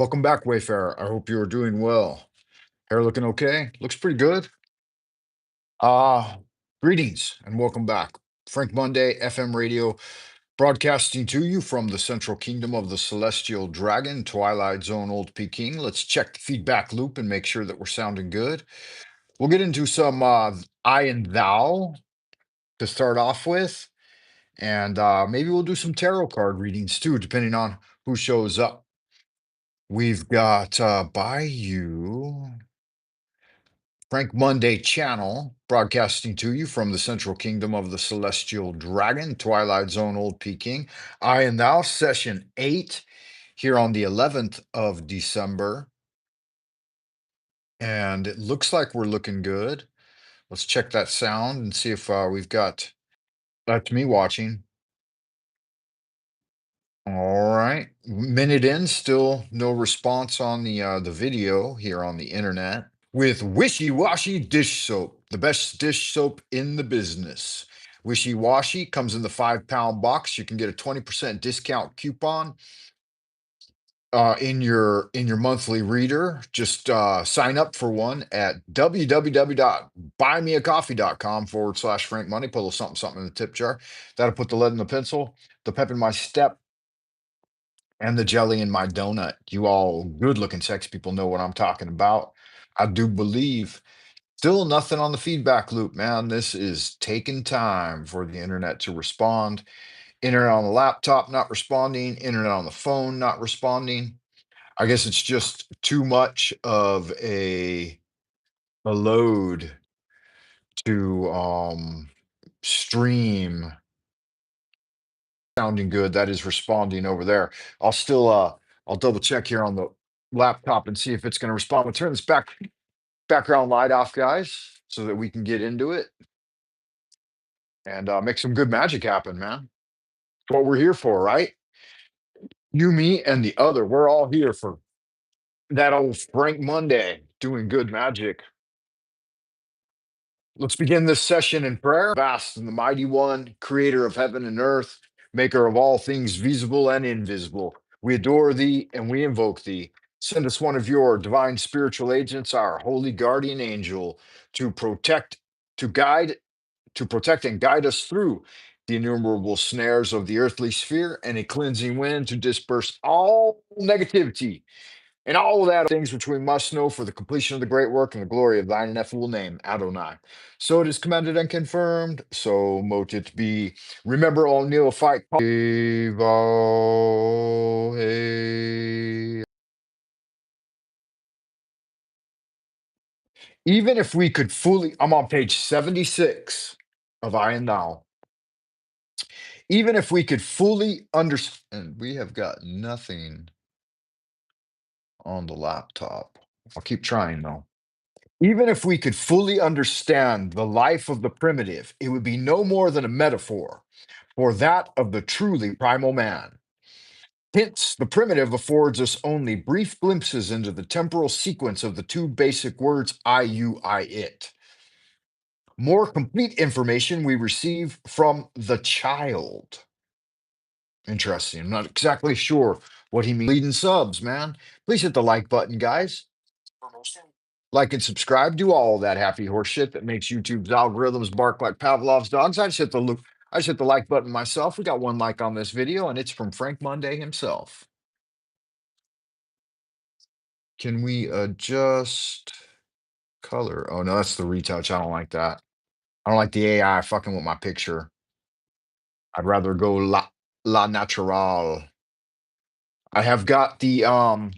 Welcome back, Wayfarer. I hope you are doing well. Hair looking okay? Looks pretty good. Uh, Greetings and welcome back. Frank Monday, FM radio, broadcasting to you from the central kingdom of the celestial dragon, Twilight Zone Old Peking. Let's check the feedback loop and make sure that we're sounding good. We'll get into some I and Thou to start off with, and maybe we'll do some tarot card readings too, depending on who shows up. We've got Bayou. Frank Monday channel, broadcasting to you from the central kingdom of the celestial dragon, Twilight Zone Old Peking. I and Thou, session 8, here on the 11th of December. And it looks like we're looking good. Let's check that sound and see if we've got, that's me watching. All right. Minute in, still no response on the video here on the internet. With Wishy Washy Dish Soap, the best dish soap in the business. Wishy Washy comes in the 5-pound box. You can get a 20% discount coupon in your monthly reader. Just sign up for one at www.buymeacoffee.com/Frank Money. Put a little something, something in the tip jar. That'll put the lead in the pencil, the pep in my step, and the jelly in my donut. You all good looking sex people know what I'm talking about. I do believe. Still nothing on the feedback loop, man. This is taking time for the internet to respond. Internet on the laptop not responding, internet on the phone not responding. I guess it's just too much of a load to stream. Sounding good. That is responding over there. I'll double check here on the laptop and see if it's going to respond. We'll turn this background light off, guys, so that we can get into it and make some good magic happen, man. What we're here for, right? You, me, and the other. We're all here for that old Frank Monday doing good magic. Let's begin this session in prayer. Vast and the mighty one, creator of heaven and earth, maker of all things visible and invisible. We adore thee and we invoke thee. Send us one of your divine spiritual agents, our holy guardian angel, to protect, to guide, to protect and guide us through the innumerable snares of the earthly sphere and a cleansing wind to disperse all negativity and all of that things which we must know for the completion of the great work and the glory of thine ineffable name, Adonai. So it is commanded and confirmed, so mote it be. Remember all neophyte. Even if we could fully, I'm on page 76 of I and Thou. Even if we could fully understand, we have got nothing on the laptop. I'll keep trying though. Even if we could fully understand the life of the primitive, it would be no more than a metaphor for that of the truly primal man. Hence, the primitive affords us only brief glimpses into the temporal sequence of the two basic words I, you, I, it. More complete information we receive from the child. Interesting. I'm not exactly sure what he means. Leading subs, man. Please hit the like button, guys. Like and subscribe. Do all that happy horse shit that makes YouTube's algorithms bark like Pavlov's dogs. I just hit the like button myself. We got one like on this video, and it's from Frank Monday himself. Can we adjust color? Oh no, that's the retouch. I don't like that. I don't like the AI fucking with my picture. I'd rather go la natural. I have got the I've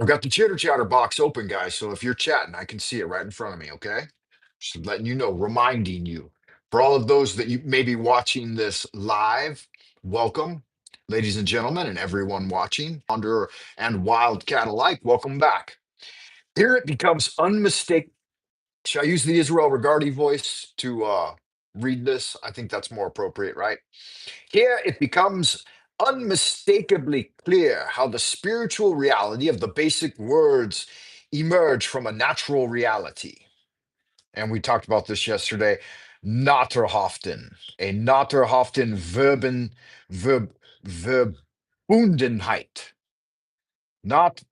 got the chitter chatter box open, guys. So if you're chatting, I can see it right in front of me. Okay, just letting you know, reminding you. For all of those that you may be watching this live, welcome, ladies and gentlemen, and everyone watching, Wanderer and Wildcat alike. Welcome back. Here it becomes unmistakable. Should I use the Israel Regardi voice to read this? I think that's more appropriate, right? Here it becomes unmistakably clear how the spiritual reality of the basic words emerge from a natural reality. And we talked about this yesterday. Naterhaften, a Naterhaften Verbundenheit. Not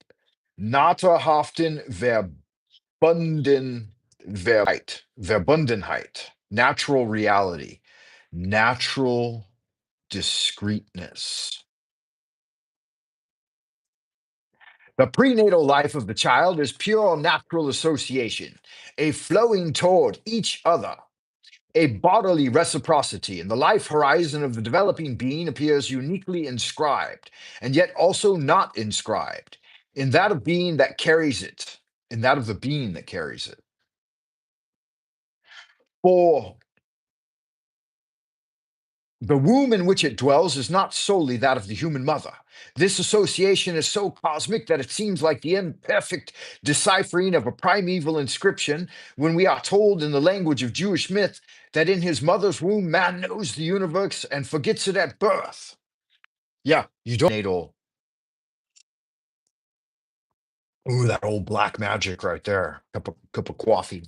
Naterhaften Verbundenheit, natural reality, natural discreteness. The prenatal life of the child is pure natural association, a flowing toward each other, a bodily reciprocity, and the life horizon of the developing being appears uniquely inscribed, and yet also not inscribed, in that of being that carries it, in that of the being that carries it. For the womb in which it dwells is not solely that of the human mother. This association is so cosmic that it seems like the imperfect deciphering of a primeval inscription when we are told in the language of Jewish myth that in his mother's womb, man knows the universe and forgets it at birth. Yeah, you don't natal. Ooh, that old black magic right there. Cup of coffee.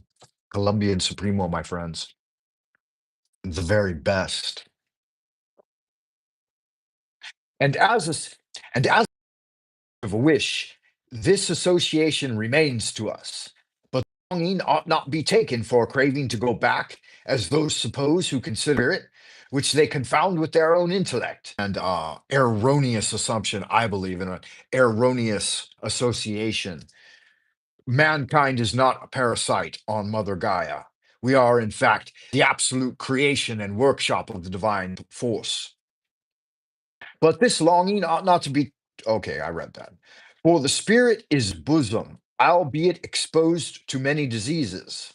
Colombian Supremo, my friends. The very best. And and as of a wish, this association remains to us. But longing ought not be taken for a craving to go back, as those suppose who consider it, which they confound with their own intellect. And erroneous assumption, I believe, in an erroneous association. Mankind is not a parasite on Mother Gaia. We are, in fact, the absolute creation and workshop of the divine force. But this longing ought not to be. Okay, I read that. For the spirit is bosom, albeit exposed to many diseases.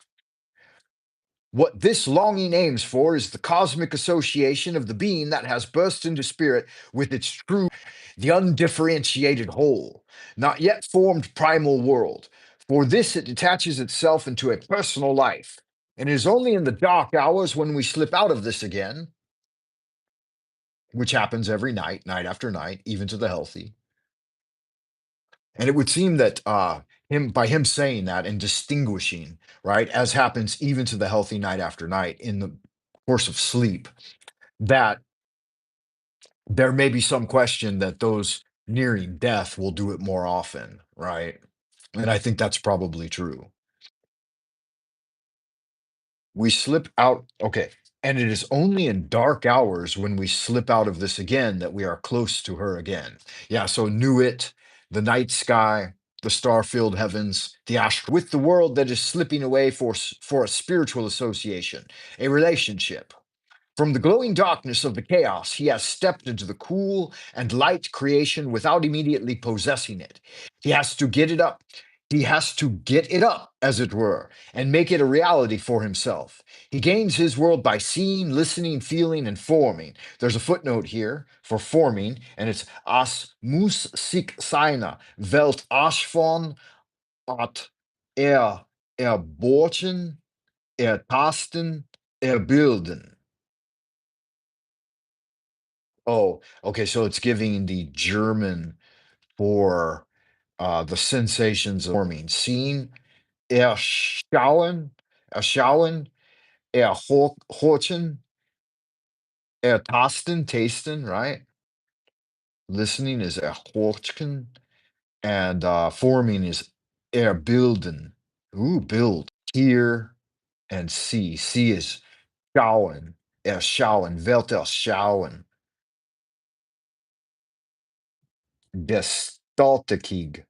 What this longing aims for is the cosmic association of the being that has burst into spirit with its true, the undifferentiated whole, not yet formed primal world. For this it detaches itself into a personal life. And it is only in the dark hours when we slip out of this again, which happens every night, night after night, even to the healthy. And it would seem that him saying that and distinguishing, right, as happens even to the healthy night after night in the course of sleep, that there may be some question that those nearing death will do it more often, right? And I think that's probably true. We slip out. Okay. And it is only in dark hours when we slip out of this again that we are close to her again. Yeah. So knew it, the night sky, the star-filled heavens, the astral, with the world that is slipping away for a spiritual association, a relationship. From the glowing darkness of the chaos, he has stepped into the cool and light creation without immediately possessing it. He has to get it up. He has to get it up, as it were, and make it a reality for himself. He gains his world by seeing, listening, feeling, and forming. There's a footnote here for forming, and it's as muss sich seine Welt ashvon at erborchen, ertasten, erbilden. Oh, okay. So it's giving the German for the sensations of forming. Sehen, erschauen, erschauen, erhorchen, ertasten, tasten, right? Listening is erhorchen, and forming is erbilden. Ooh, build. Hear and see. See is schauen, erschauen, Welt erschauen, gestaltig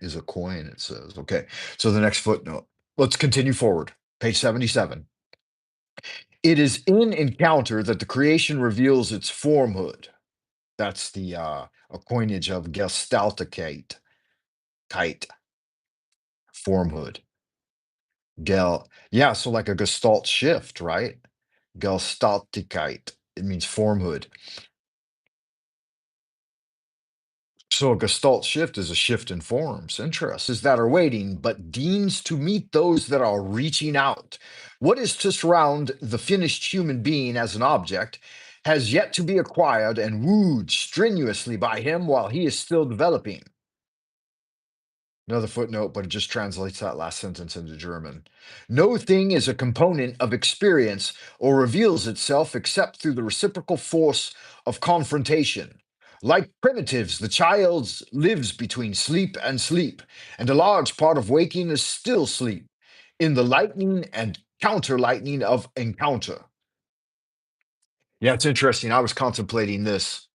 is a coin, it says. Okay, so the next footnote. Let's continue forward. Page 77. It is in encounter that the creation reveals its formhood. That's the a coinage of gestaltigkeit, kite, formhood. Yeah, so like a gestalt shift, right? Gestaltigkeit. It means formhood. So a gestalt shift is a shift in forms. Interest is that are waiting, but deigns to meet those that are reaching out. What is to surround the finished human being as an object has yet to be acquired and wooed strenuously by him while he is still developing. Another footnote, but it just translates that last sentence into German. No thing is a component of experience or reveals itself except through the reciprocal force of confrontation. Like primitives, the child lives between sleep, and a large part of waking is still sleep, in the lightning and counter lightning of encounter. Yeah, it's interesting. I was contemplating this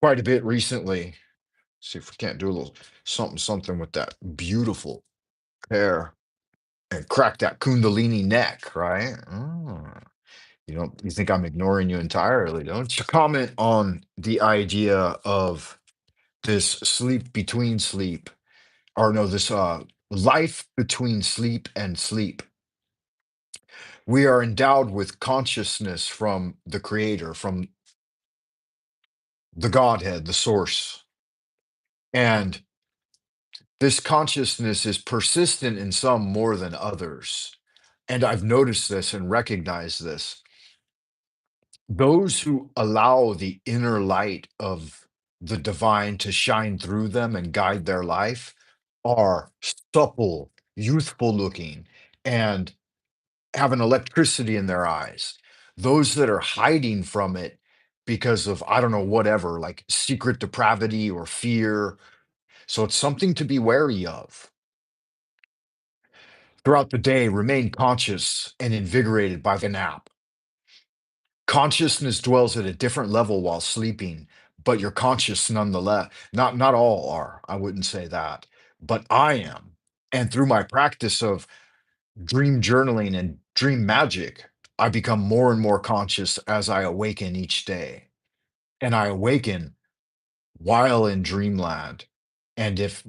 quite a bit recently. See if we can't do a little something with that beautiful hair and crack that kundalini neck, right? You think I'm ignoring you entirely, don't you? Comment on the idea of this sleep between sleep, or no, this life between sleep and sleep. We are endowed with consciousness from the creator, from the Godhead, the source. And this consciousness is persistent in some more than others. And I've noticed this and recognized this. Those who allow the inner light of the divine to shine through them and guide their life are supple, youthful looking, and have an electricity in their eyes. Those that are hiding from it because of, I don't know, whatever, like secret depravity or fear. So it's something to be wary of. Throughout the day, remain conscious and invigorated by the nap. Consciousness dwells at a different level while sleeping, but you're conscious nonetheless. Not all are, I wouldn't say that, but I am. And through my practice of dream journaling and dream magic, I become more and more conscious as I awaken each day. And I awaken while in dreamland. And if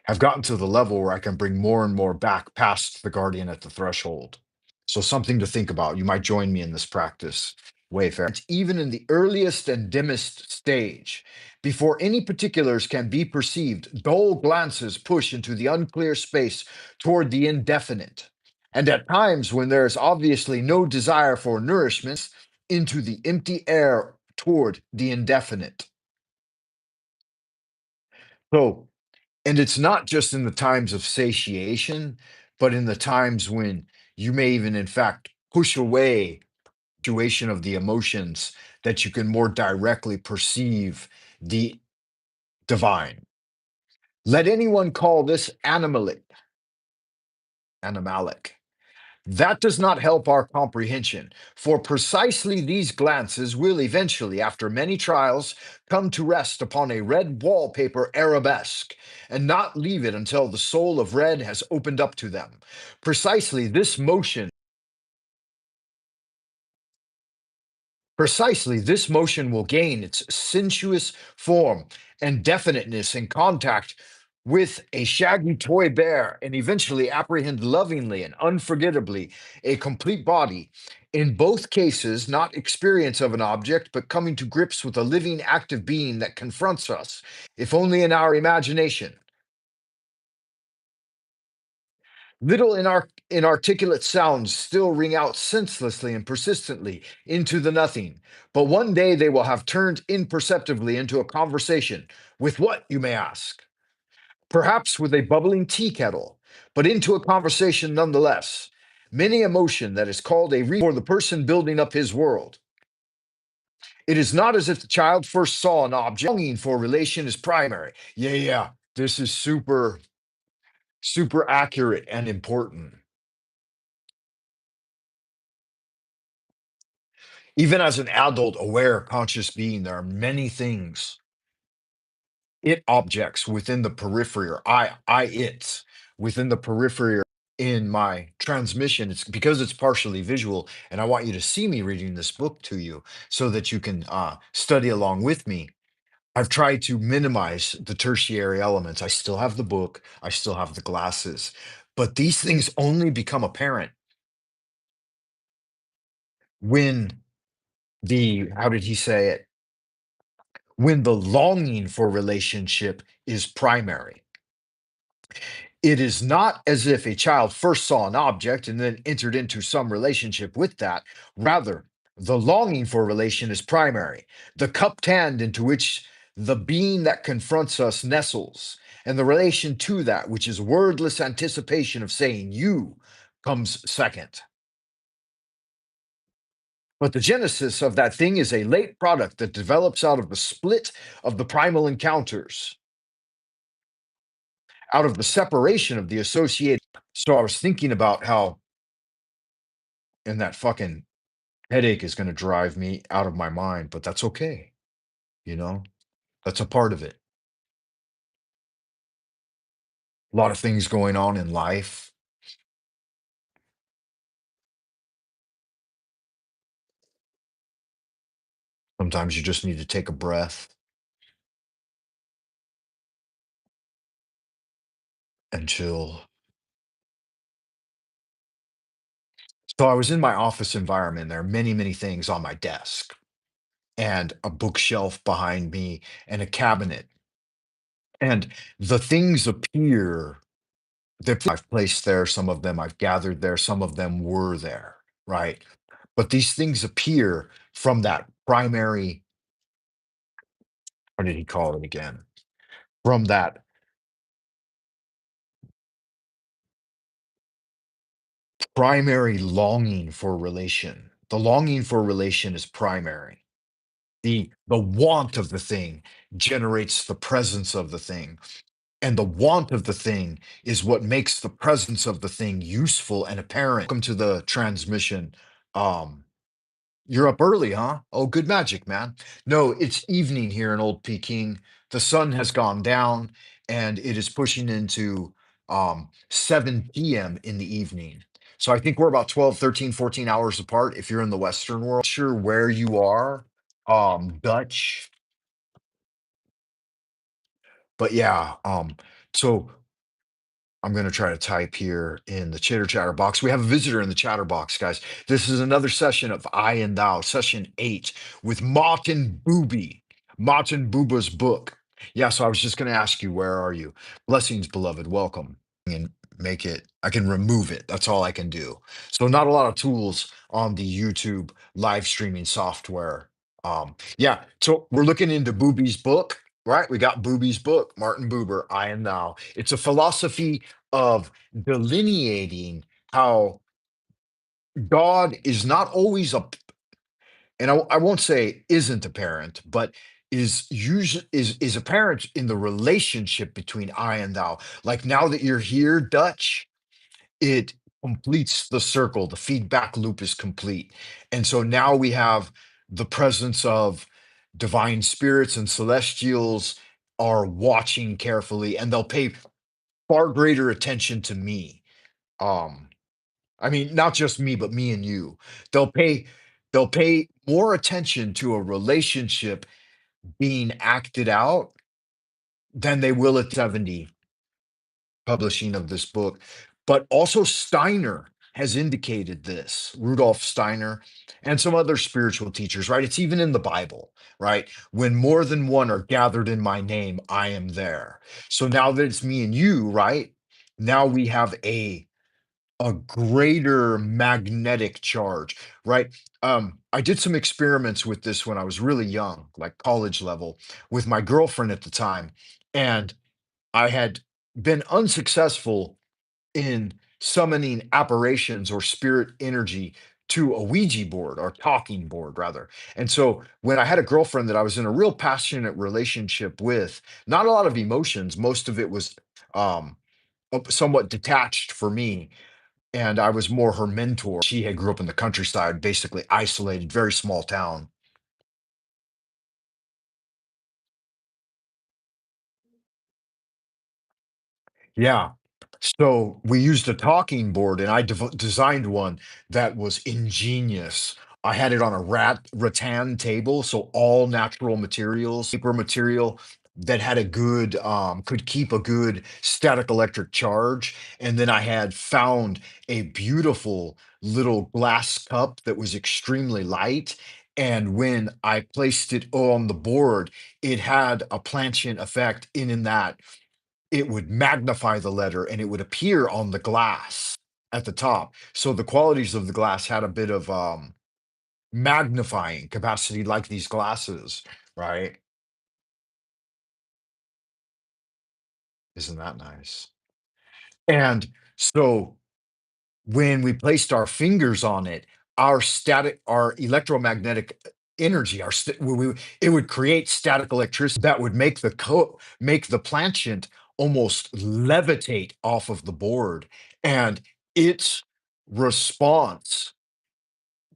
have gotten to the level where I can bring more and more back past the guardian at the threshold. So something to think about. You might join me in this practice, Wayfarer. It's even in the earliest and dimmest stage. Before any particulars can be perceived, dull glances push into the unclear space toward the indefinite. And at times when there is obviously no desire for nourishments, into the empty air toward the indefinite. So, and it's not just in the times of satiation, but in the times when you may even, in fact, push away situation of the emotions that you can more directly perceive the divine. Let anyone call this animalic. That does not help our comprehension, for precisely these glances will eventually, after many trials, come to rest upon a red wallpaper arabesque, and not leave it until the soul of red has opened up to them. Precisely this motion will gain its sensuous form and definiteness in contact with a shaggy toy bear, and eventually apprehend lovingly and unforgettably a complete body. In both cases, not experience of an object, but coming to grips with a living, active being that confronts us, if only in our imagination. Little inarticulate sounds still ring out senselessly and persistently into the nothing, but one day they will have turned imperceptibly into a conversation. With what, you may ask? Perhaps with a bubbling tea kettle, but into a conversation nonetheless. Many emotion that is called a for the person building up his world. It is not as if the child first saw an object. Longing for relation is primary. Yeah. This is super, super accurate and important. Even as an adult, aware, conscious being, there are many things, objects within the periphery, or it's within the periphery in my transmission. It's because it's partially visual, and I want you to see me reading this book to you so that you can study along with me. I've tried to minimize the tertiary elements. I still have the book, I still have the glasses, but these things only become apparent when how did he say it? When the longing for relationship is primary. It is not as if a child first saw an object and then entered into some relationship with that. Rather, the longing for relation is primary. The cupped hand into which the being that confronts us nestles, and the relation to that, which is wordless anticipation of saying you, comes second. But the genesis of that thing is a late product that develops out of the split of the primal encounters, out of the separation of the associated. So I was thinking about how, and that fucking headache is going to drive me out of my mind, but that's okay. You know, that's a part of it. A lot of things going on in life. Sometimes you just need to take a breath and chill. So I was in my office environment. There are many, many things on my desk and a bookshelf behind me and a cabinet. And the things appear that I've placed there, some of them I've gathered there, some of them were there, right? But these things appear from that primary, what did he call it again? From that primary longing for relation. The longing for relation is primary. The want of the thing generates the presence of the thing. And the want of the thing is what makes the presence of the thing useful and apparent. Welcome to the transmission. Um, you're up early, huh? Oh, good magic, man. No, it's evening here in Old Peking. The sun has gone down and it is pushing into 7 p.m. in the evening. So I think we're about 12, 13, 14 hours apart if you're in the Western world. Sure where you are, Dutch, but yeah, so I'm going to try to type here in the chitter chatter box. We have a visitor in the chatter box, guys. This is another session of I and Thou, session 8 with Martin Booby, Martin Buba's book. Yeah, so I was just going to ask you, where are you? Blessings, beloved. Welcome. And make it, I can remove it. That's all I can do. So, not a lot of tools on the YouTube live streaming software. Yeah, so we're looking into Booby's book, right? We got Booby's book, Martin Buber, I and Thou. It's a philosophy of delineating how God is not always a, and I won't say isn't apparent, but is usually is apparent in the relationship between I and thou. Like now that you're here, Dutch, it completes the circle. The feedback loop is complete. And so now we have the presence of divine spirits and celestials are watching carefully and they'll pay far greater attention to me. Um, I mean, not just me, but me and you. They'll pay they'll pay more attention to a relationship being acted out than they will at 70 publishing of this book. But also Steiner has indicated this, Rudolf Steiner and some other spiritual teachers, right? It's even in the Bible, right? When more than one are gathered in my name, I am there. So now that it's me and you, right? Now we have a greater magnetic charge, right? I did some experiments with this when I was really young, like college level, with my girlfriend at the time, and I had been unsuccessful in summoning apparitions or spirit energy to a Ouija board or talking board, rather. And so when I had a girlfriend that I was in a real passionate relationship with, not a lot of emotions, most of it was um, somewhat detached for me, and I was more her mentor. She had grew up in the countryside, basically isolated, very small town. Yeah. So we used a talking board, and I designed one that was ingenious. I had it on a rattan table, so all natural materials, paper material that had a good, could keep a good static electric charge. And then I had found a beautiful little glass cup that was extremely light. And when I placed it on the board, it had a planchant effect in that it would magnify the letter and it would appear on the glass at the top. So the qualities of the glass had a bit of magnifying capacity like these glasses, right? Isn't that nice? And so when we placed our fingers on it, our electromagnetic energy, it would create static electricity that would make the planchette almost levitate off of the board, and its response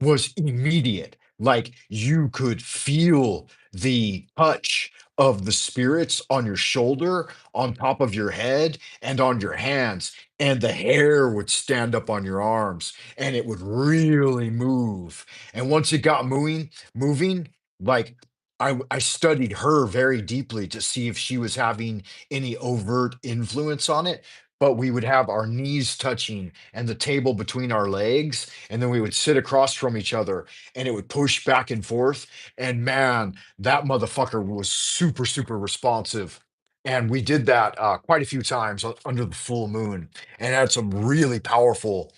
was immediate. Like you could feel the touch of the spirits on your shoulder, on top of your head, and on your hands. And the hair would stand up on your arms and it would really move. And once it got moving, like I studied her very deeply to see if she was having any overt influence on it. But we would have our knees touching and the table between our legs, and then we would sit across from each other and it would push back and forth. And man, that motherfucker was super, super responsive. And we did that quite a few times under the full moon and had some really powerful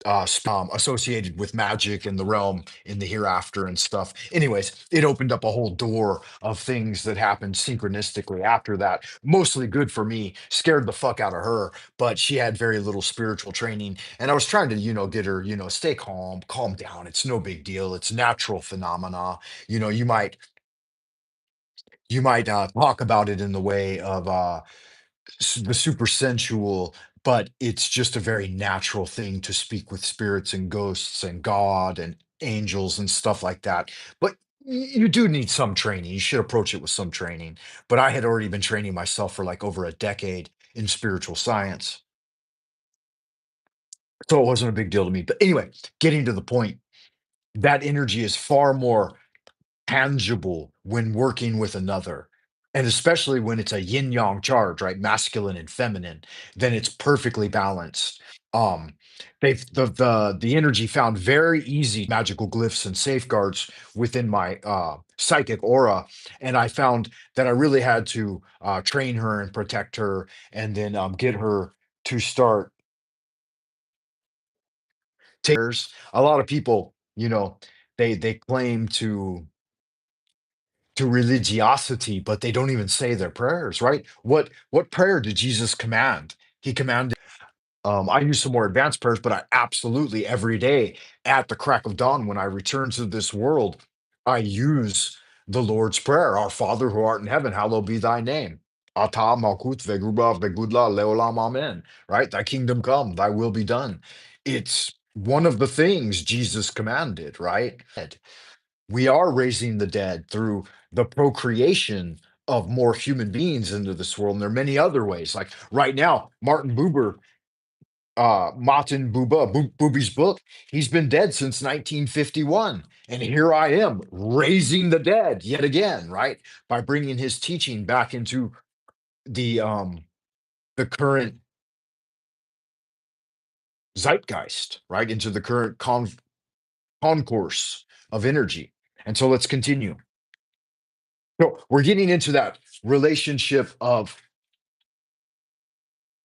associated with magic and the realm in the hereafter and stuff. Anyways, it opened up a whole door of things that happened synchronistically after that. Mostly good for me, scared the fuck out of her, but she had very little spiritual training. And I was trying to, get her, stay calm, calm down. It's no big deal. It's natural phenomena. You know, you might talk about it in the way of the super sensual, but it's just a very natural thing to speak with spirits and ghosts and God and angels and stuff like that. But you do need some training. You should approach it with some training. But I had already been training myself for like over a decade in spiritual science. So it wasn't a big deal to me. But anyway, getting to the point, that energy is far more tangible when working with another. And especially when it's a yin yang charge, right? Masculine and feminine, then it's perfectly balanced. Um, the energy found very easy magical glyphs and safeguards within my psychic aura. And I found that I really had to train her and protect her and then get her to start tears. A lot of people, they claim to religiosity, but they don't even say their prayers, right? What prayer did Jesus command? He commanded. I use some more advanced prayers, but I absolutely every day at the crack of dawn when I return to this world, I use the Lord's Prayer. Our Father who art in heaven, hallowed be thy name. Ata malkut vegubah vegudla leolam amen. Right? Thy kingdom come, thy will be done. It's one of the things Jesus commanded, right? We are raising the dead through the procreation of more human beings into this world. And there are many other ways. Like right now, Martin Buber, Booby's book, he's been dead since 1951. And here I am raising the dead yet again, right? By bringing his teaching back into the um the current zeitgeist, right? Into the current concourse of energy. And so let's continue. So we're getting into that relationship of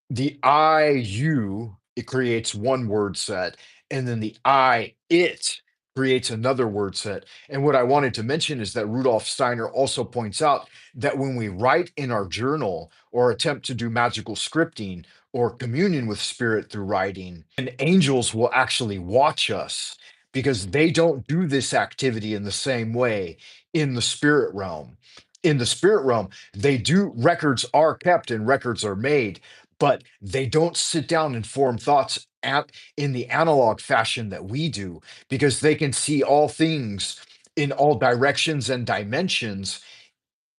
the I you, it creates one word set, and then the I it creates another word set. And what I wanted to mention is that Rudolf Steiner also points out that when we write in our journal or attempt to do magical scripting or communion with spirit through writing, and angels will actually watch us because they don't do this activity in the same way in the spirit realm. In the spirit realm, they do records are kept and records are made, but they don't sit down and form thoughts in the analog fashion that we do because they can see all things in all directions and dimensions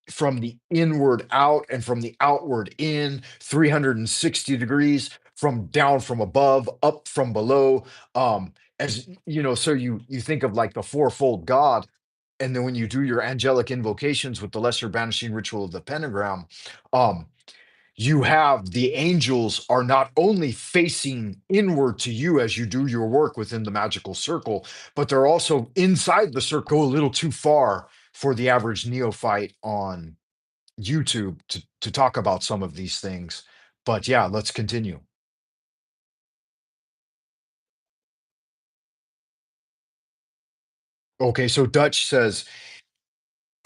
from the inward out and from the outward in 360 degrees from down from above up from below as you know so you think of like the fourfold god, and then when you do your angelic invocations with the lesser banishing ritual of the pentagram, um you have the angels are not only facing inward to you as you do your work within the magical circle, but they're also inside the circle a little too far for the average neophyte on YouTube to talk about some of these things. But yeah, let's continue. Okay, so Dutch says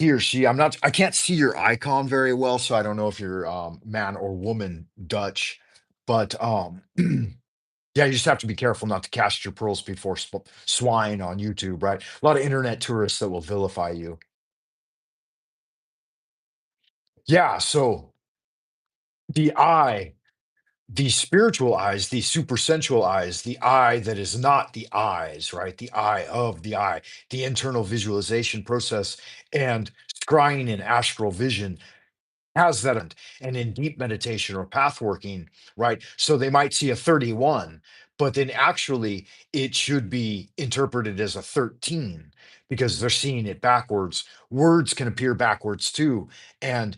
He or she, I'm not, I can't see your icon very well, so I don't know if you're man or woman Dutch, but yeah, you just have to be careful not to cast your pearls before swine on YouTube, right? A lot of internet tourists that will vilify you. Yeah, so the eye, the spiritual eyes, the supersensual eyes, the eye that is not the eyes, right? The eye of the eye, the internal visualization process, and scrying in astral vision has that. And in deep meditation or path working, right? So they might see a 31, but then actually it should be interpreted as a 13 because they're seeing it backwards. Words can appear backwards too. And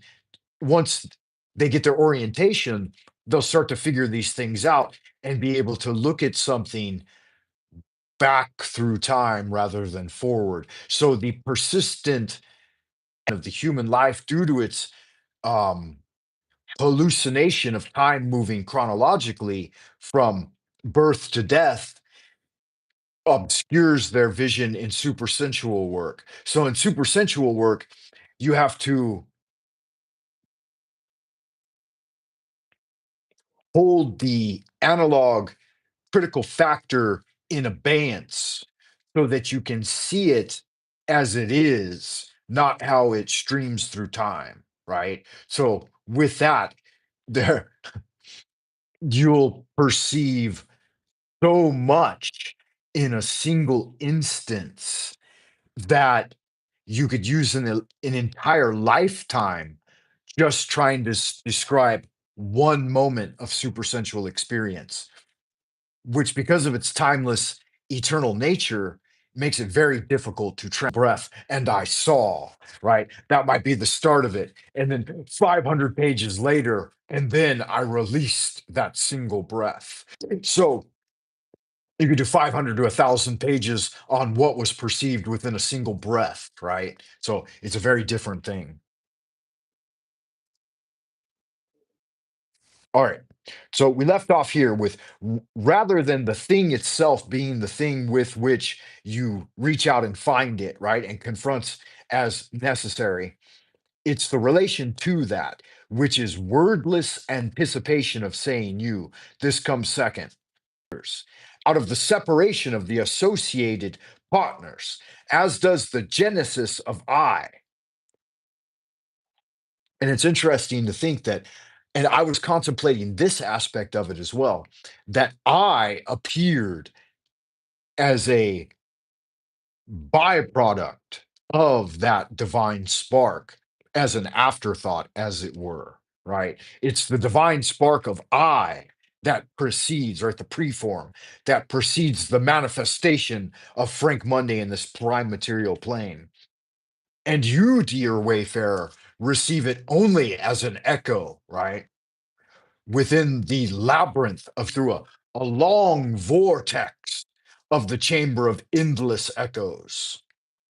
once they get their orientation, they'll start to figure these things out and be able to look at something back through time rather than forward. So the persistent of the human life due to its um hallucination of time moving chronologically from birth to death obscures their vision in supersensual work. So in supersensual work, you have to hold the analog critical factor in abeyance so that you can see it as it is, not how it streams through time, right? So with that, there you'll perceive so much in a single instance that you could use an entire lifetime just trying to describe one moment of supersensual experience, which, because of its timeless, eternal nature, makes it very difficult to breath. And I saw, right? That might be the start of it. And then 500 pages later, and then I released that single breath. So you could do 500 to 1,000 pages on what was perceived within a single breath, right? So it's a very different thing. All right. So we left off here with rather than the thing itself being the thing with which you reach out and find it, right? And confronts as necessary, it's the relation to that, which is wordless anticipation of saying you. This comes second. Out of the separation of the associated partners, as does the genesis of I. And it's interesting to think that, and I was contemplating this aspect of it as well, that I appeared as a byproduct of that divine spark, as an afterthought, as it were, right? It's the divine spark of I that precedes, right? The preform that precedes the manifestation of Frank Monday in this prime material plane. And you, dear Wayfarer, receive it only as an echo, right? Within the labyrinth of through a long vortex of the chamber of endless echoes.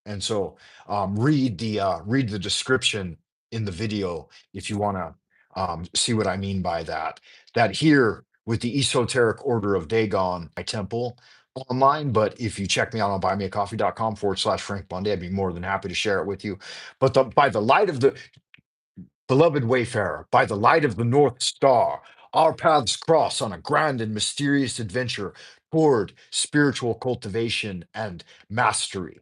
And so read the description in the video if you want to see what I mean by that. That here with the esoteric order of Dagon, my temple online, but if you check me out on buymeacoffee.com/Frank Monday, I'd be more than happy to share it with you. But by the light of the beloved Wayfarer, by the light of the North Star, our paths cross on a grand and mysterious adventure toward spiritual cultivation and mastery.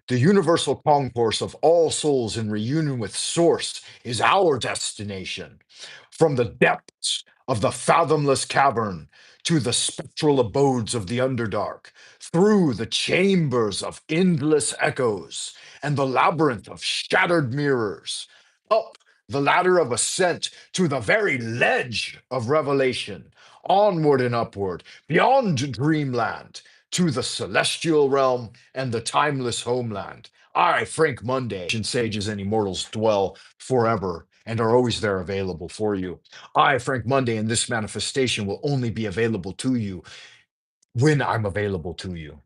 The universal concourse of all souls in reunion with Source is our destination. From the depths of the fathomless cavern to the spectral abodes of the Underdark, through the chambers of endless echoes and the labyrinth of shattered mirrors, up the ladder of ascent to the very ledge of revelation, onward and upward, beyond Dreamland, to the celestial realm and the timeless homeland. I, Frank Monday, and sages and immortals dwell forever and are always there available for you. I, Frank Monday, and this manifestation will only be available to you when I'm available to you.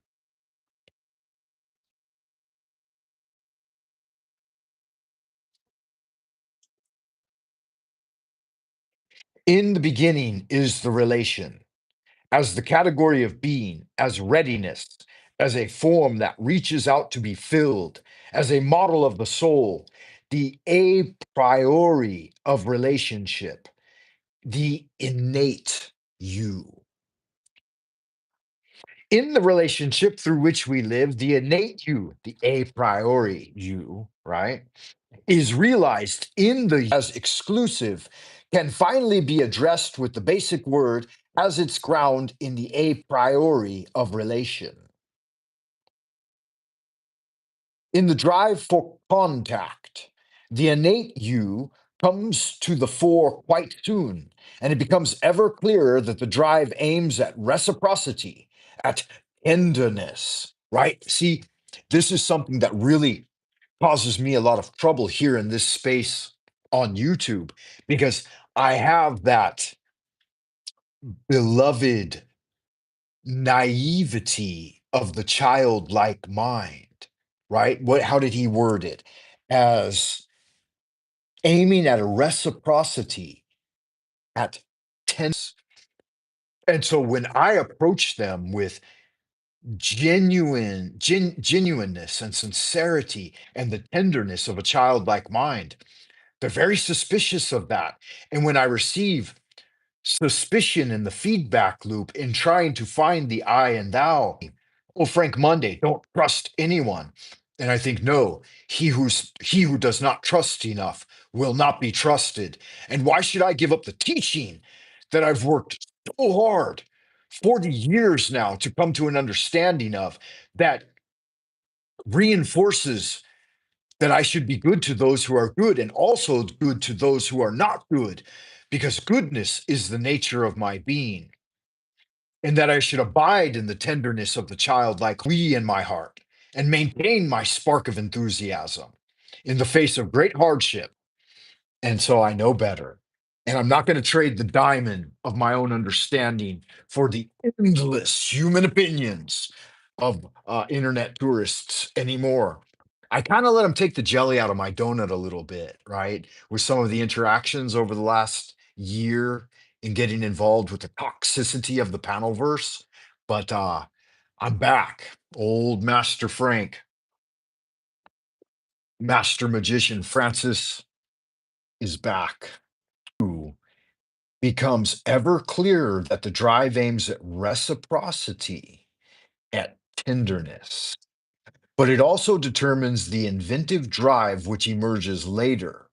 In the beginning is the relation, as the category of being, as readiness, as a form that reaches out to be filled, as a model of the soul, the a priori of relationship, the innate you. In the relationship through which we live, the innate you, the a priori you, right, is realized in the as exclusive, can finally be addressed with the basic word as its ground in the a priori of relation. In the drive for contact, the innate you comes to the fore quite soon, and it becomes ever clearer that the drive aims at reciprocity, at tenderness, right? See, this is something that really causes me a lot of trouble here in this space on YouTube because I have that beloved naivety of the childlike mind, right? How did he word it? As aiming at a reciprocity, at tense. And so when I approach them with genuineness and sincerity and the tenderness of a childlike mind, they're very suspicious of that. And when I receive suspicion in the feedback loop in trying to find the I and thou, oh, Frank Monday, don't trust anyone. And I think, no, he who does not trust enough will not be trusted. And why should I give up the teaching that I've worked so hard 40 years now to come to an understanding of that reinforces that I should be good to those who are good and also good to those who are not good, because goodness is the nature of my being, and that I should abide in the tenderness of the childlike we in my heart and maintain my spark of enthusiasm in the face of great hardship. And so I know better. And I'm not going to trade the diamond of my own understanding for the endless human opinions of internet tourists anymore. I kind of let them take the jelly out of my donut a little bit, right? With some of the interactions over the last year in getting involved with the toxicity of the panelverse. But I'm back. Old Master Frank, Master Magician Francis is back. Becomes ever clearer that the drive aims at reciprocity, at tenderness, but it also determines the inventive drive which emerges later.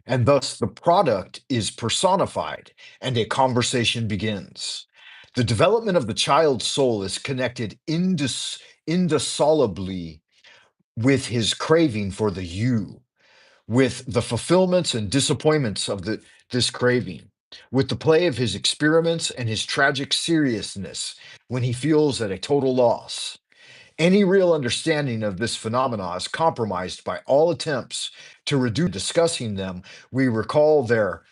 And thus the product is personified and a conversation begins. The development of the child's soul is connected indissolubly with his craving for the you, with the fulfillments and disappointments of this craving, with the play of his experiments and his tragic seriousness when he feels at a total loss. Any real understanding of this phenomena is compromised by all attempts to reduce discussing them. We recall their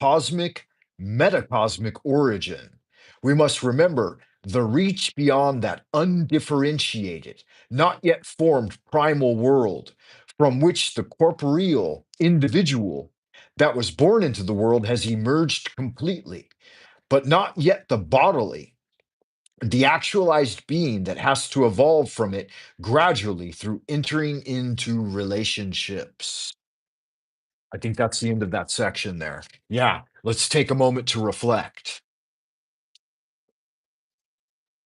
cosmic, metacosmic origin. We must remember the reach beyond that undifferentiated, not yet formed primal world from which the corporeal individual that was born into the world has emerged completely, but not yet the actualized being that has to evolve from it gradually through entering into relationships. I think that's the end of that section there. Yeah, let's take a moment to reflect.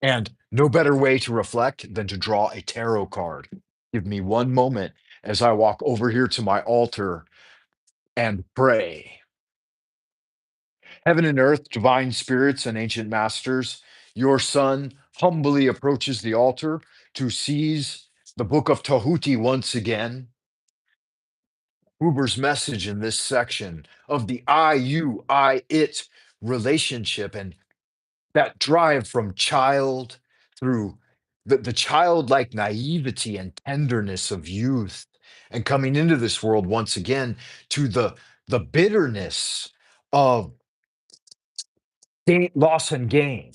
And no better way to reflect than to draw a tarot card. Give me one moment as I walk over here to my altar and pray. Heaven and earth, divine spirits, and ancient masters, your son humbly approaches the altar to seize the book of Tahuti once again. Huber's message in this section of the I, you, I, it relationship and that drive from child through the childlike naivety and tenderness of youth and coming into this world once again to the bitterness of loss and gain,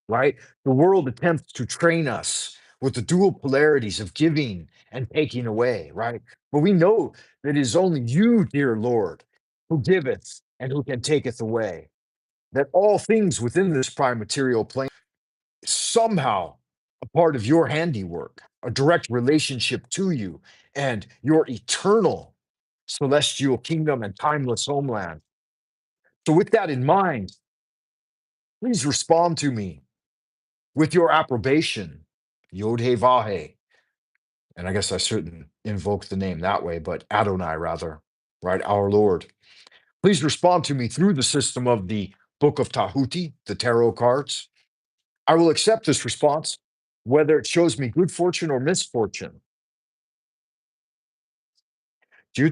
right? The world attempts to train us with the dual polarities of giving and taking away, right? But we know that it is only you, dear Lord, who giveth and who can taketh away. That all things within this prime material plane somehow a part of your handiwork, a direct relationship to you and your eternal celestial kingdom and timeless homeland. So, with that in mind, please respond to me with your approbation, Yod He Vahe. And I guess I shouldn't invoke the name that way, but Adonai rather, right? Our Lord. Please respond to me through the system of the Book of Tahuti, the tarot cards. I will accept this response, whether it shows me good fortune or misfortune. Three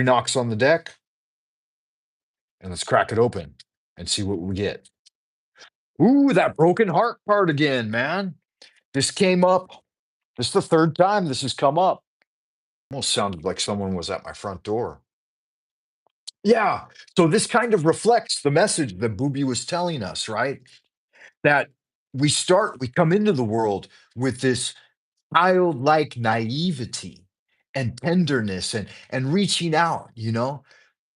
knocks on the deck, and let's crack it open and see what we get. Ooh, that broken heart card again, man. This came up. This is the third time this has come up. Almost sounded like someone was at my front door. Yeah. So this kind of reflects the message that Booby was telling us, right? That we come into the world with this childlike naivety and tenderness and reaching out,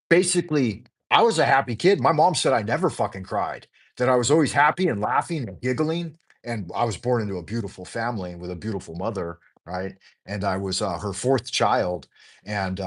basically, I was a happy kid. My mom said I never fucking cried, that I was always happy and laughing and giggling. And I was born into a beautiful family with a beautiful mother, right? And I was her fourth child and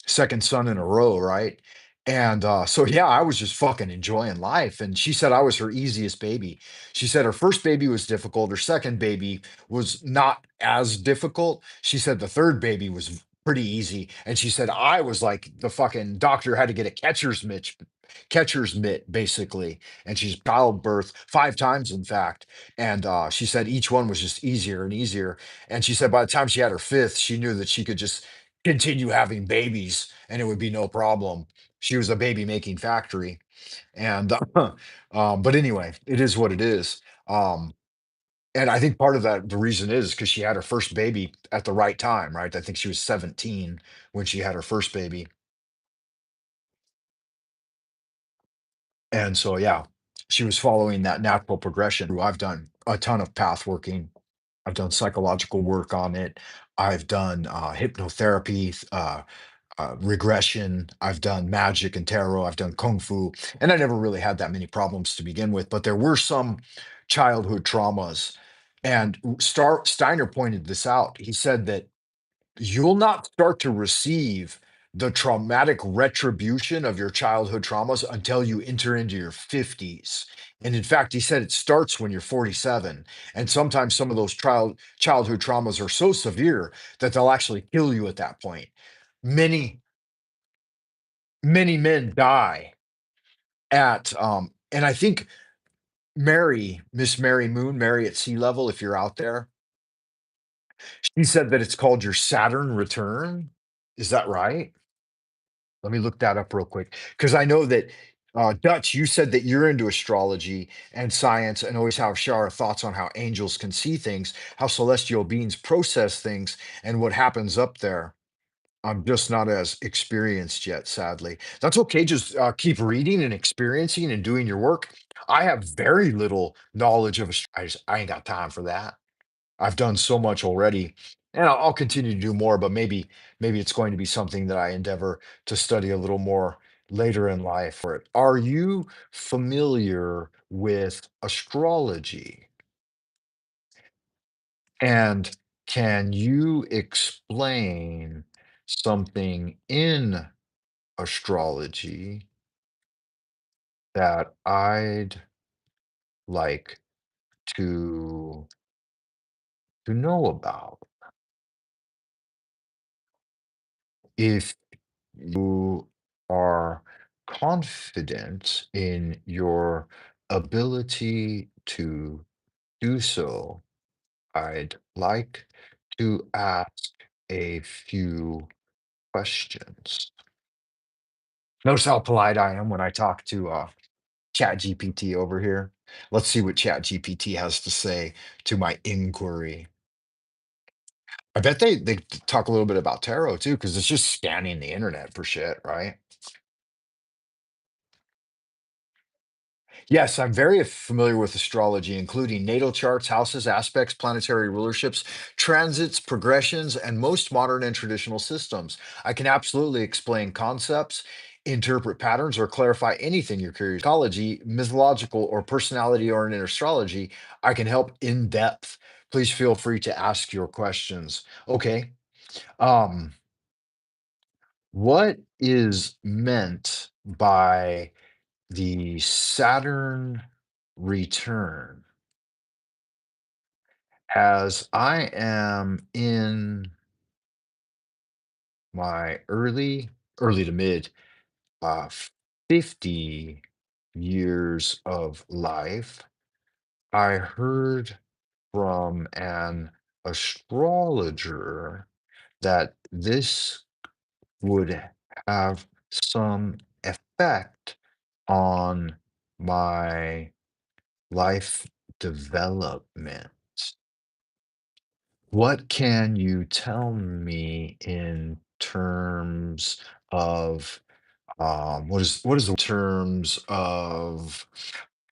second son in a row, right? And so, yeah, I was just fucking enjoying life. And she said I was her easiest baby. She said her first baby was difficult. Her second baby was not as difficult. She said the third baby was pretty easy. And she said I was like the fucking doctor had to get a catcher's mitt, basically. And she's childbirth 5 times, in fact. And she said each one was just easier and easier. And she said by the time she had her fifth, she knew that she could just continue having babies and it would be no problem. She was a baby making factory. And but anyway, it is what it is. Um, and I think part of that the reason is because she had her first baby at the right time, right? I think she was 17 when she had her first baby. And so yeah, she was following that natural progression. I've done a ton of path working. I've done psychological work on it. I've done hypnotherapy, regression. I've done magic and tarot. I've done kung fu, and I never really had that many problems to begin with. But there were some childhood traumas, and Steiner pointed this out. He said that you'll not start to receive the traumatic retribution of your childhood traumas until you enter into your 50s. And in fact, he said it starts when you're 47. And sometimes some of those childhood traumas are so severe that they'll actually kill you at that point. Many many men die at and I think Miss Mary Moon, Mary at sea level, if you're out there, she said that it's called your Saturn return. Is that right? Let me look that up real quick because I know that Dutch, you said that you're into astrology and science and always have shower thoughts on how angels can see things, how celestial beings process things, and what happens up there. I'm just not as experienced yet, sadly. That's okay. Just keep reading and experiencing and doing your work. I have very little knowledge of. I ain't got time for that. I've done so much already, and I'll continue to do more. But maybe it's going to be something that I endeavor to study a little more later in life. For it, are you familiar with astrology? And can you explain something in astrology that I'd like to know about? If you are confident in your ability to do so, I'd like to ask a few questions. Notice how polite I am when I talk to Chat GPT over here. Let's see what Chat GPT has to say to my inquiry. I bet they talk a little bit about tarot too, because it's just scanning the internet for shit, right? Yes, I'm very familiar with astrology, including natal charts, houses, aspects, planetary rulerships, transits, progressions, and most modern and traditional systems. I can absolutely explain concepts interpret patterns, or clarify anything you're curious. Psychology, mythological, or personality or in astrology, I can help in depth. Please feel free to ask your questions. Okay. Um, what is meant by the Saturn return? As I am in my early to mid uh, 50 years of life, I heard from an astrologer that this would have some effect on my life development. What can you tell me in terms of what is the terms of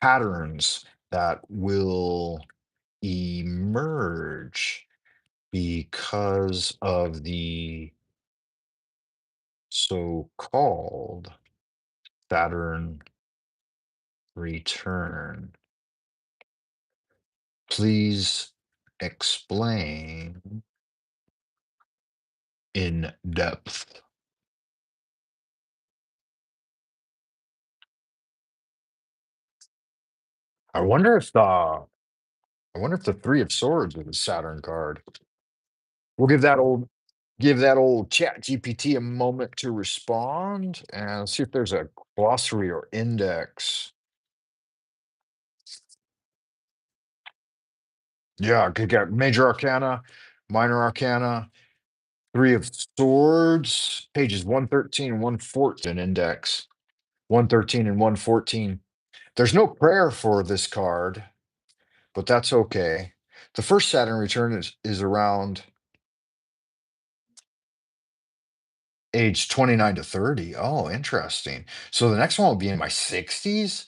patterns that will emerge because of the so-called Saturn return? Please explain in depth. I wonder if the Three of Swords is a Saturn card. We'll give that old Chat GPT a moment to respond and see if there's a glossary or index. Yeah, could get Major Arcana, Minor Arcana, Three of Swords, pages 113 and 114 index. 113 and 114. There's no prayer for this card, but that's okay. The first Saturn return is around age 29 to 30. Oh, interesting. So the next one will be in my 60s.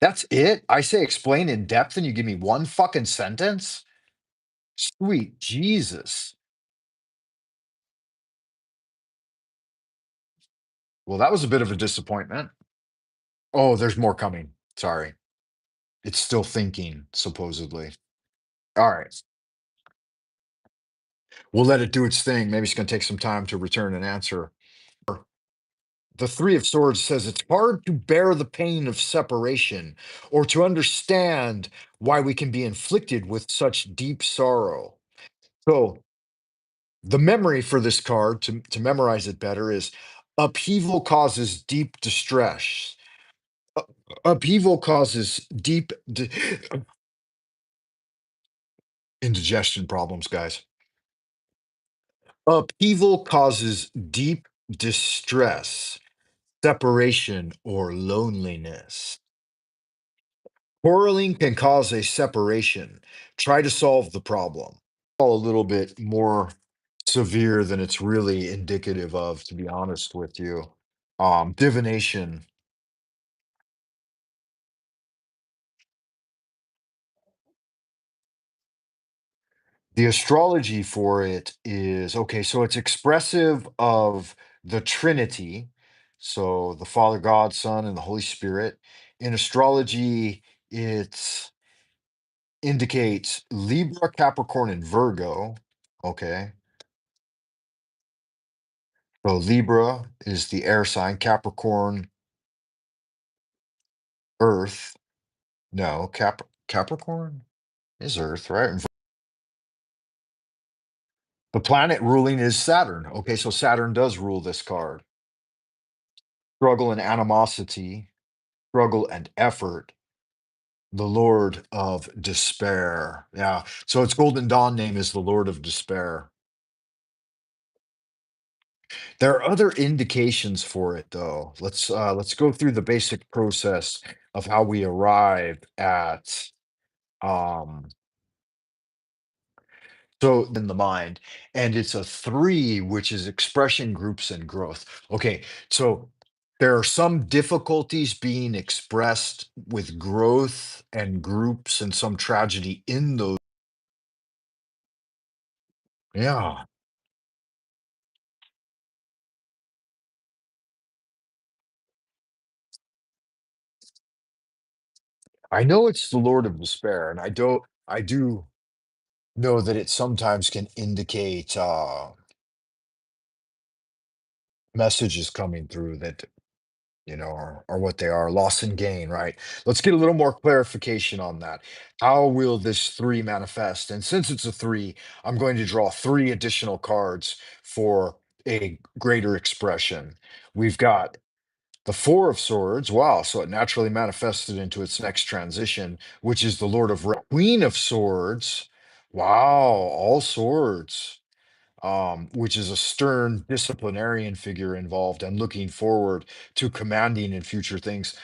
That's it? I say explain in depth and you give me one fucking sentence? Sweet Jesus. Well, that was a bit of a disappointment. Oh, there's more coming. Sorry. It's still thinking, supposedly. All right. We'll let it do its thing. Maybe it's going to take some time to return an answer. The Three of Swords says it's hard to bear the pain of separation or to understand why we can be inflicted with such deep sorrow. So, the memory for this card, to memorize it better, is upheaval causes deep distress. U- Upheaval causes deep indigestion problems, guys. Upheaval causes deep distress, separation, or loneliness. Quarreling can cause a separation. Try to solve the problem. All a little bit more severe than it's really indicative of, to be honest with you. Divination. The astrology for it is okay, so it's expressive of the Trinity, so the Father, God, Son, and the Holy Spirit. In astrology, it indicates Libra, Capricorn, and Virgo. Okay. So Libra is the air sign, Capricorn, Earth. No, Capricorn is Earth, right? And the planet ruling is Saturn. Okay, so Saturn does rule this card. Struggle and animosity, struggle and effort, the Lord of Despair. Yeah. So its Golden Dawn name is the Lord of Despair. There are other indications for it though. Let's go through the basic process of how we arrive at um so in the mind, and it's a three, which is expression groups and growth. Okay, so there are some difficulties being expressed with growth and groups and some tragedy in those. Yeah. I know it's the Lord of Despair, and I do know that it sometimes can indicate messages coming through that are what they are, loss and gain, right? Let's get a little more clarification on that. How will this three manifest? And since it's a three, I'm going to draw three additional cards for a greater expression. We've got the Four of Swords. Wow. So it naturally manifested into its next transition, which is the Lord of Queen of Swords. Wow. All swords, which is a stern disciplinarian figure involved and looking forward to commanding in future things.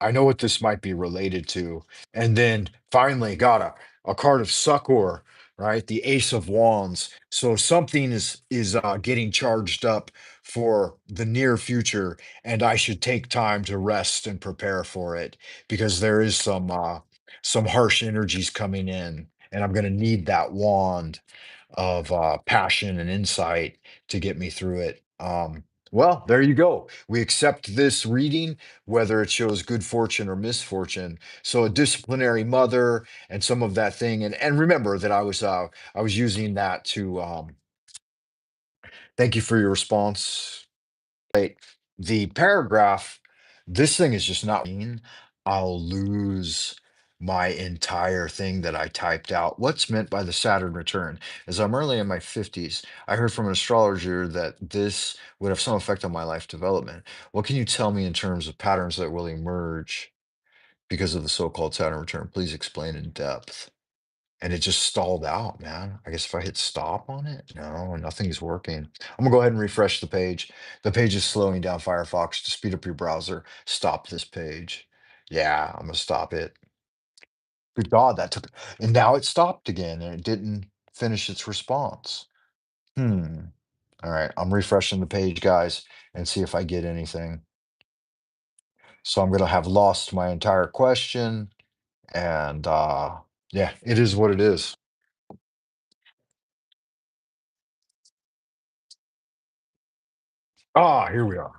I know what this might be related to. And then finally got a card of succor, right? The Ace of Wands. So something is getting charged up for the near future, and I should take time to rest and prepare for it because there is some harsh energies coming in, and I'm gonna need that wand of passion and insight to get me through it. Well, there you go. We accept this reading, whether it shows good fortune or misfortune. So a disciplinary mother and some of that thing. And remember that I was using that to thank you for your response. Right. The paragraph, this thing is just not mean. I'll lose my entire thing that I typed out. What's meant by the Saturn return? As I'm early in my 50s, I heard from an astrologer that this would have some effect on my life development. What can you tell me in terms of patterns that will emerge because of the so-called Saturn return? Please explain in depth. And it just stalled out, man. I guess if I hit stop on it, no, nothing's working. I'm gonna go ahead and refresh the page. The page is slowing down Firefox to speed up your browser. Stop this page. Yeah, I'm gonna stop it. Good God, that took, and now it stopped again and it didn't finish its response. Hmm. All right, I'm refreshing the page, guys, and see if I get anything. So I'm gonna have lost my entire question, and yeah, it is what it is. Ah, here we are.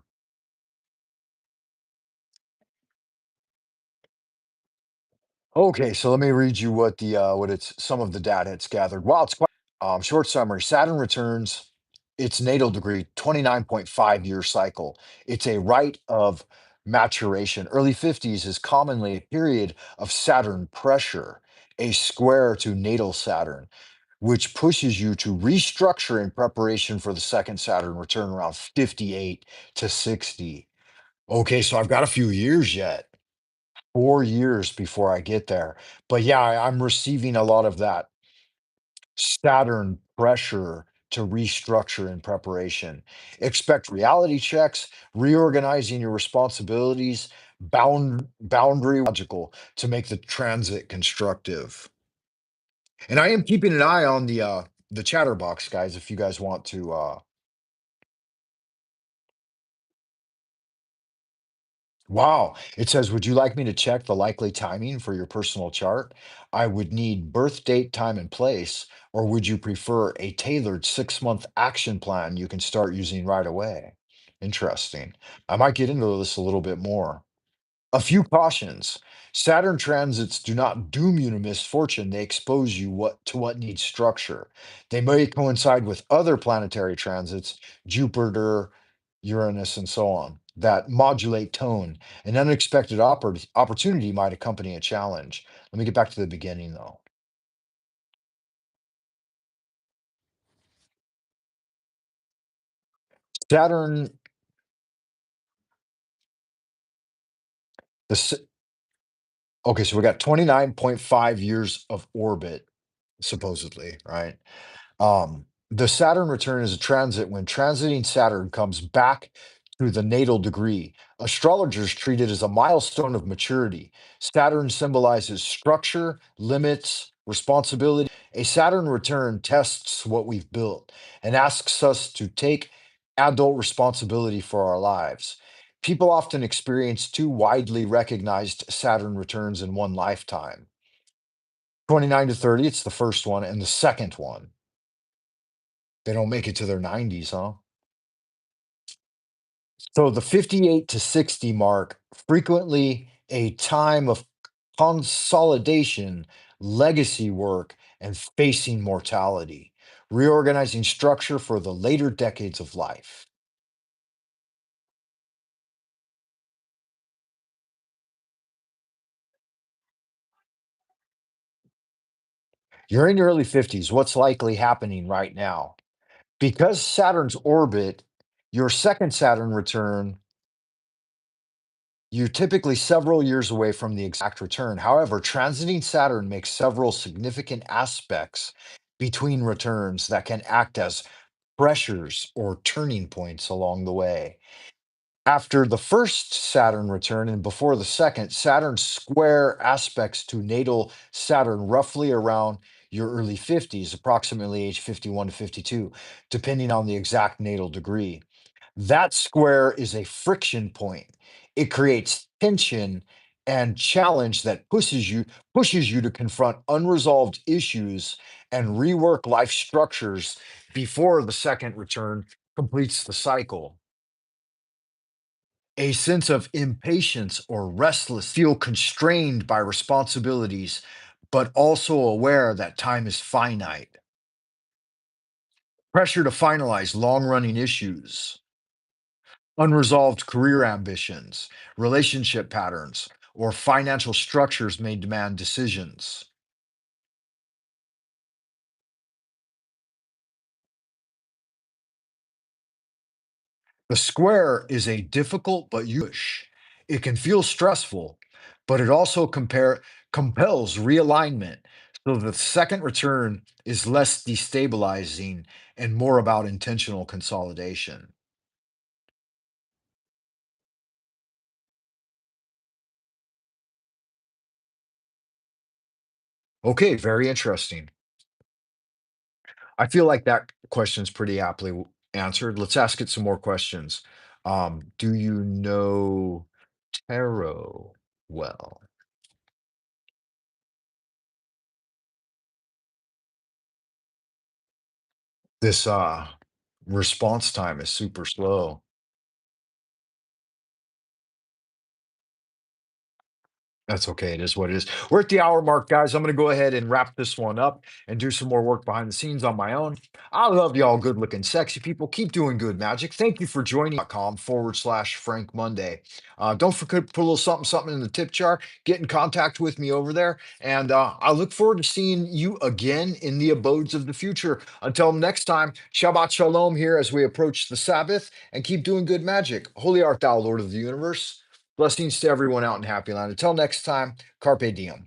Okay, so let me read you what it's some of the data it's gathered. Wow, it's quite short summary. Saturn returns its natal degree 29.5 year cycle. It's a rite of maturation. Early 50s is commonly a period of Saturn pressure, a square to natal Saturn, which pushes you to restructure in preparation for the second Saturn return around 58 to 60. Okay, so I've got a few years yet. 4 years before I get there. But yeah, I'm receiving a lot of that Saturn pressure to restructure in preparation. Expect reality checks, reorganizing your responsibilities, boundary logical to make the transit constructive. And I am keeping an eye on the chatterbox, guys, if you guys want to wow. It says, would you like me to check the likely timing for your personal chart? I would need birth date, time, and place, or would you prefer a tailored 6 month action plan you can start using right away? Interesting. I might get into this a little bit more. A few cautions. Saturn transits do not doom you to misfortune. They expose you what needs structure. They may coincide with other planetary transits, Jupiter, Uranus, and so on, that modulate tone. An unexpected opportunity might accompany a challenge. Let me get back to the beginning, though. Saturn, the okay, so we got 29.5 years of orbit, supposedly, right? The Saturn return is a transit when transiting Saturn comes back to the natal degree. Astrologers treat it as a milestone of maturity. Saturn symbolizes structure, limits, responsibility. A Saturn return tests what we've built and asks us to take adult responsibility for our lives. People often experience two widely recognized Saturn returns in one lifetime. 29 to 30, it's the first one, and the second one. They don't make it to their 90s, huh? So the 58 to 60 mark, frequently a time of consolidation, legacy work, and facing mortality, reorganizing structure for the later decades of life. You're in your early 50s. What's likely happening right now? Because Saturn's orbit, your second Saturn return, you're typically several years away from the exact return. However, transiting Saturn makes several significant aspects between returns that can act as pressures or turning points along the way. After the first Saturn return and before the second, Saturn square aspects to natal Saturn roughly around your early 50s, approximately age 51 to 52, depending on the exact natal degree. That square is a friction point. It creates tension and challenge that pushes you to confront unresolved issues and rework life structures before the second return completes the cycle. A sense of impatience or restless, feel constrained by responsibilities, but also aware that time is finite. Pressure to finalize long running issues, unresolved career ambitions, relationship patterns, or financial structures may demand decisions. The square is a difficult but push. It can feel stressful, but it also compels realignment. So the second return is less destabilizing and more about intentional consolidation. Okay, very interesting. I feel like that question's pretty aptly answered. Let's ask it some more questions. Do you know tarot well? This response time is super slow. That's okay. It is what it is. We're at the hour mark, guys. I'm going to go ahead and wrap this one up and do some more work behind the scenes on my own. I love y'all good looking, sexy people. Keep doing good magic. Thank you for joining.com/Frank Monday. Don't forget to put a little something, something in the tip jar. Get in contact with me over there. And I look forward to seeing you again in the abodes of the future. Until next time, Shabbat Shalom here as we approach the Sabbath and keep doing good magic. Holy art thou, Lord of the universe. Blessings to everyone out in Happy Land. Until next time, Carpe Diem.